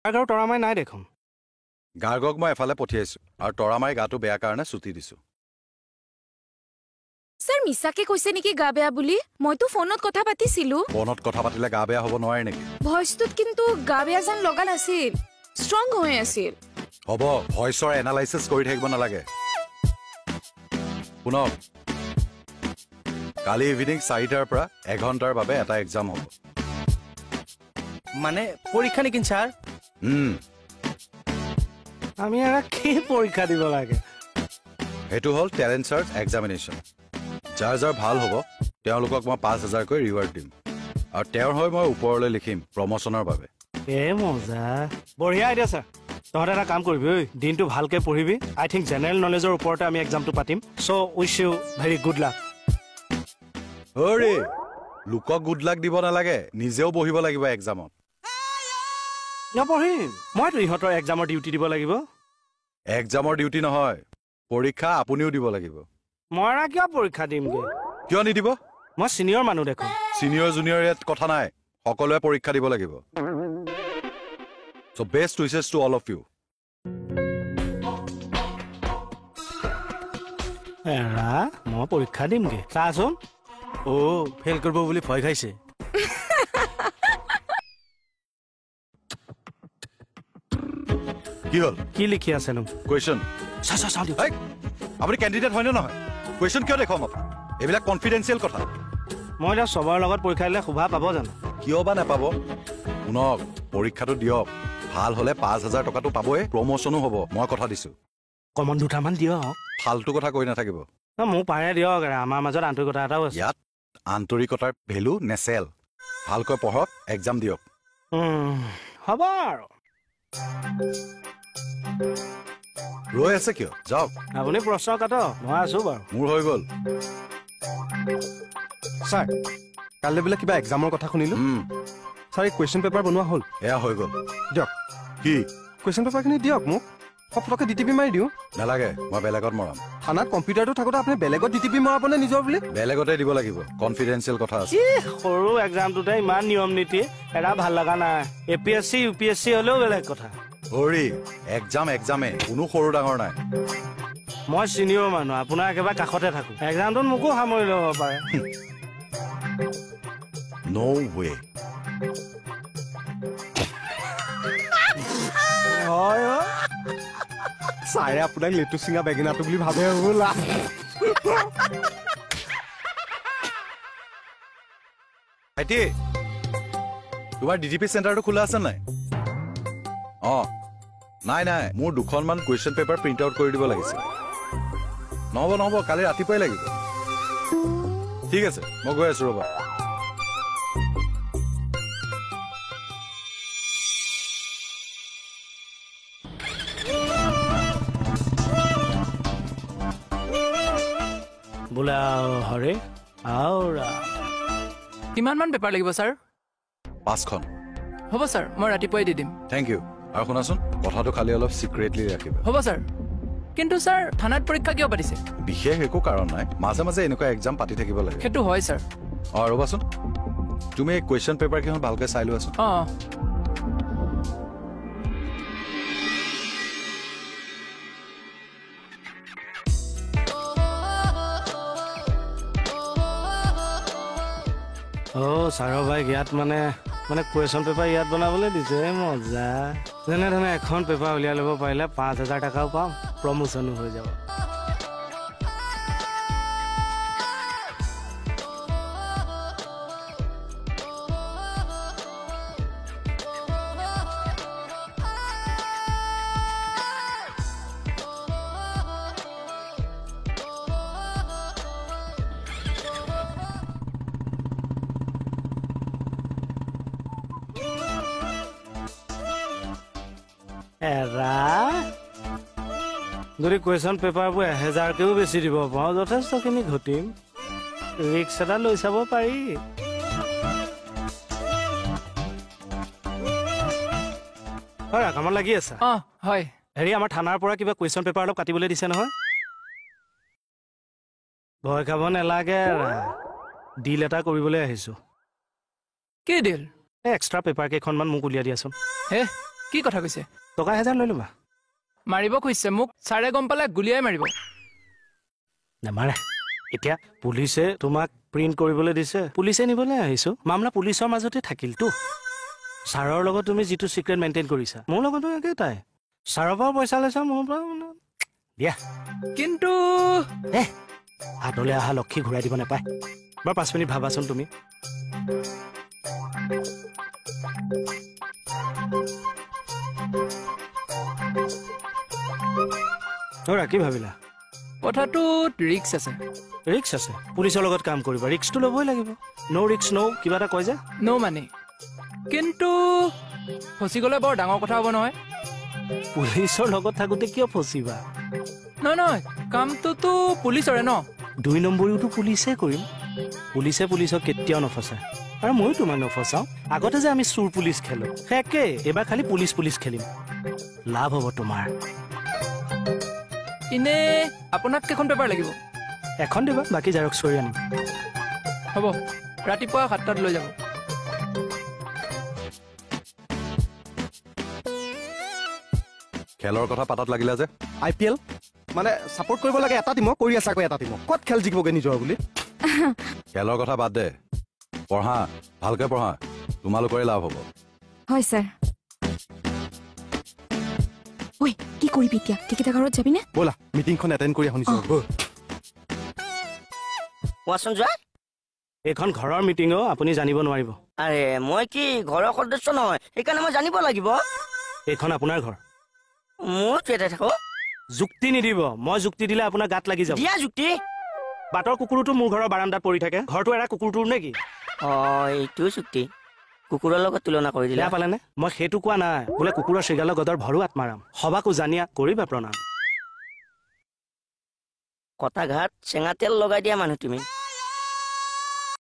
গাৰ্গৰ তৰামাই নাই দেখোন গাৰ্গক মই এফালে পঠিয়াইছো আৰু তৰামাই গাটো বেয়া কাৰণে ছুটি দিছো স্যাৰ মিছাকে কৈছে নেকি গা বেয়া বুলি মইতো ফোনত কথা পাতিছিলো ফোনত কথা পাতিলে গা বেয়া হ'ব নোৱাৰে নেকি ভয়েসটোত কিন্তু গা বেয়া যেন লগা নাছিল ষ্ট্ৰং হৈ আছিল হ'ব ভয়েসৰ এনালাইসিস কৰি থাকিব নালাগে শুনক কালি ইভিনিং 4টাৰ পৰা 1 ঘণ্টাৰ বাবে এটা এক্সাম হ'ব মানে পৰীক্ষা নেকি ছাৰ আমি আৰু কি পৰীক্ষা দিব লাগে এটো হল টেলেন্ট সাৰ্চ এক্সামিনেশন যাৰ যাৰ ভাল হ'ব তেওঁলোকক মই 5000 কৈ ৰিৱাৰ্ড দিম আৰু তেওঁৰ হৈ মই ওপৰলৈ লিখিম প্ৰমোশনৰ বাবে এ মজা বঢ়িয়া আইডিয়া ছাৰ তহঁতে এটা কাম কৰিবি ঐ দিনটো ভালকে পঢ়িবি আই থিংক জেনেৰেল নলেজৰ ওপৰতে আমি এক্সামটো পাতিম so wish you very good luck অৰে লোকক গুড লাক দিব নালাগে নিজেও বহিব লাগিব এক্সামত নপঢ়িম মইতো ইহঁতৰ এক্সামৰ ডিউটি দিব লাগিব এক্সামৰ ডিউটি নহয় পৰীক্ষা আপুনিও দিব লাগিব মই কিয় পৰীক্ষা দিমগে কিয় নিদিব মই সিনিয়ৰ মানুহ দেখোন সিনিয়ৰ জুনিয়ৰ ইয়াত কথা নাই সকলোৱে পৰীক্ষা দিব লাগিব so best wishes to all of you এৰা মই পৰীক্ষা দিমগে চাচোন ও ফেল কৰিব বুলি ভয় খাইছে কি হল কি লিখি আছে নো কোৱেশ্চন আপুনি ক্যান্ডিডেট হয় নহয় কোৱেশ্চন কিয় দেখাম আপুনি এবিলাক কনফিডেন্সিয়েল কথা মই এতিয়া সবৰ লগত পৰীক্ষা দিলে শুভা পাব জানো কিয় বা নাপাব শুনক পৰীক্ষাটো দিয়ক ভাল হলে 5000 টকাটো পাবই প্ৰমোশনো হ'ব মই কথা দিছো কমন দুটামান দিয়ক ফালতু কথা কৈ নাথাকিব মোক পাৰে দিয়ক আমাৰ মাজত আন্তৰিকতা এটাও আছে ইয়াত আন্তৰিকতাৰ ভেলু নেচেল ভালকৈ পঢ়ক এক্সাম দিয়ক হ'ব আৰু ৰৈ আছে কিয় যাওক আপুনি প্ৰশ্ন কাট মই আছো বাৰু মোৰ হৈ গ'ল স্যাৰ কালি বোলে কিবা এক্সামৰ কথা শুনিলো স্যাৰ এই কুৱেশ্যন পেপাৰ বনোৱা হ'ল এয়া হৈ গ'ল দিয়ক কি কুৱেশ্যন পেপাৰখিনি দিয়ক মোক ফটকে ডিটিপি মাৰি দিওঁ নালাগে মই বেলেগত মৰাম থানাত কম্পিউটাৰটো থাকোতে আপুনি বেলেগত ডিটিপি মৰাবনে নিজৰ বুলি বেলেগতে দিব লাগিব কনফিডেন্সিয়েল কথা আছে সৰু এক্সামটোতে ইমান নিয়ম নীতি এটা ভাল লগা নাই এপিএসসি ইউপিএসসি হলেও বেলেগ কথা হৰি এক্সামে কোনো সৰু ডাঙৰ নাই মই সিনিয়ৰ মানুহ আপোনাৰ একেবাৰে কাষতে থাকো এক্সামটোত মোকো সামৰি ল'ব পাৰে নো ৱে হয় ছাৰে আপোনাক লেটু চিঙা বেঙেনাটো বুলি ভাবে হ'বলা ভাইটি তোমাৰ ডিটিপি চেণ্টাৰটো খোলা আছে নাই নাই মোৰ দুখনমান কুৱেশ্যন পেপাৰ প্ৰিণ্ট আউট কৰি দিব লাগিছিল নহ'ব কালি ৰাতিপুৱাই লাগিব ঠিক আছে মই গৈ আছো ৰ'বা বোলে হৰে আউৰা কিমানমান পেপাৰ লাগিব ছাৰ 5খন হ'ব ছাৰ মই ৰাতিপুৱাই দি দিম থেংক ইউ আৰু শুনাচোন কথাটো খালি অলপ চিক্ৰেটলি ৰাখিবা হ'ব ছাৰ কিন্তু ছাৰ থানাত পৰীক্ষা কিয় পাতিছে বিশেষ একো কাৰণ নাই মাজে মাজে এনেকুৱা এক্সাম পাতি থাকিব লাগে সেইটো হয় ছাৰ ৰ'বাচোন তুমি এই কুৱেশ্যন পেপাৰ কেইখন ভালকৈ চাই লোৱাচোন ছাৰৰ বাইক ইয়াত মানে কুৱেশ্যন পেপাৰ ইয়াত বনাবলৈ দিছে মজা যেনে ধৰণে এখন পেপাৰ উলিয়াই ল'ব পাৰিলে 5000 টকাও পাম প্ৰমোচনো হৈ যাব যদি কুৱেশ্যন পেপাৰবোৰ 1000কেও বেছি দিব পাৰোঁ যথেষ্টখিনি ঘটিম ৰিক্স এটা লৈ চাব পাৰি কামত লাগি আছা হয় হেৰি আমাৰ থানাৰ পৰা কিবা কুৱেশ্যন পেপাৰ অলপ কাটিবলৈ দিছে নহয় ভয় খাব নালাগে ডিল এটা কৰিবলৈ আহিছোঁ কি ডিল এক্সট্ৰা পেপাৰ কেইখনমান মোক উলিয়াই দিয়াচোন হে কি কথা কৈছে? টকা 1000 লৈ ল'বা। মাৰিব খুজিছে মোক, ছাৰে গম পালে গুলিয়াই মাৰিব। নামাৰে। এতিয়া পুলিচে তোমাক প্ৰিণ্ট কৰিবলৈ দিছে, পুলিচে নিবলৈ আহিছো। মামলা পুলিচৰ মাজতে থাকিলতো। ছাৰৰ লগত তুমি যিটো চিক্ৰেট মেইনটেইন কৰিছা, মোৰ লগতো একেটাই। ছাৰৰ পৰা পইচা লৈছা, মোৰ পৰা দিয়া। কিন্তু হাতলৈ অহা লক্ষী ঘূৰাই দিব নাপায়। বাৰু 5 মিনিট ভাবাচোন তুমি। কি ভাবিলা? কথাটোত ৰিক্স আছে। ৰিক্স আছে? পুলিচৰ লগত কাম কৰিবা, ৰিক্সটো ল'বই লাগিব। ন' ৰিক্স ন' কিবা এটা কয় যে। ন' মানে কিন্তু ফচি গ'লে বৰ ডাঙৰ কথা হ'ব নহয়। পুলিচৰ লগত থাকোঁতে কিয় ফচিবা? নহয় কামটোতো পুলিচৰে ন। 2 নম্বৰীওতো পুলিচে কৰিম। পুলিচে পুলিচক কেতিয়াও নফচায়, আৰু ময়ো তোমাক নফচাওঁ। আগতে যে আমি চুৰ পুলিচ খেলো, একে এবাৰ খালি পুলিচ পুলিচ খেলিম। লাভ হ'ব তোমাৰ। এনে আপোনাক কেইখন পেপাৰ লাগিব? এখন দিবা, বাকী জেৰক্স কৰি আনিম। হ'ব, ৰাতিপুৱা 7টাত লৈ যাব। খেলৰ কথা পাতাত লাগিলা যে? IPL মানে ছাপৰ্ট কৰিব লাগে এটা টিমক, কৰি আছা আকৌ এটা টিমক। ক'ত খেল জিকিবগে নিজৰ বুলি? খেলৰ কথা বাদ দে, পঢ়া, ভালকে পঢ়া, তোমালোকৰে লাভ হ'ব। হয় ছাৰ। ঐ কি কৰিবি এতিয়া? টিকেটা ঘৰত যাবি নে? ব'লা মিটিংখন এটেণ্ড কৰি শুনিছো। কোৱাচোন জয়। এইখন ঘৰৰ মিটিঙো, আপুনি জানিব নোৱাৰিব। আৰে মই কি ঘৰৰ সদস্য নহয়, সেইকাৰণে মই জানিব লাগিব। এইখন আপোনাৰ ঘৰ। মোৰ ইয়াতে থাকো। যুক্তি নিদিব, মই যুক্তি দিলে আপোনাৰ গাত লাগি যাব। দিয়া যুক্তি। বাটৰ কুকুৰটো মোৰ ঘৰৰ বাৰান্দাত পৰি থাকে, ঘৰটো এৰা কুকুৰটোৰ নেকি? এইটো যুক্তি কুকুৰৰ লগত তুলনা কৰি দিলা। বেয়া পালেনে? মই সেইটো কোৱা নাই, বোলে কুকুৰৰ শৃগালৰ গদৰ ভৰো আত্মাৰাম। সবাকো জানিয়া কৰিবা প্ৰণাম। কথা ঘাট চেঙা তেল লগাই দিয়া মানুহ তুমি।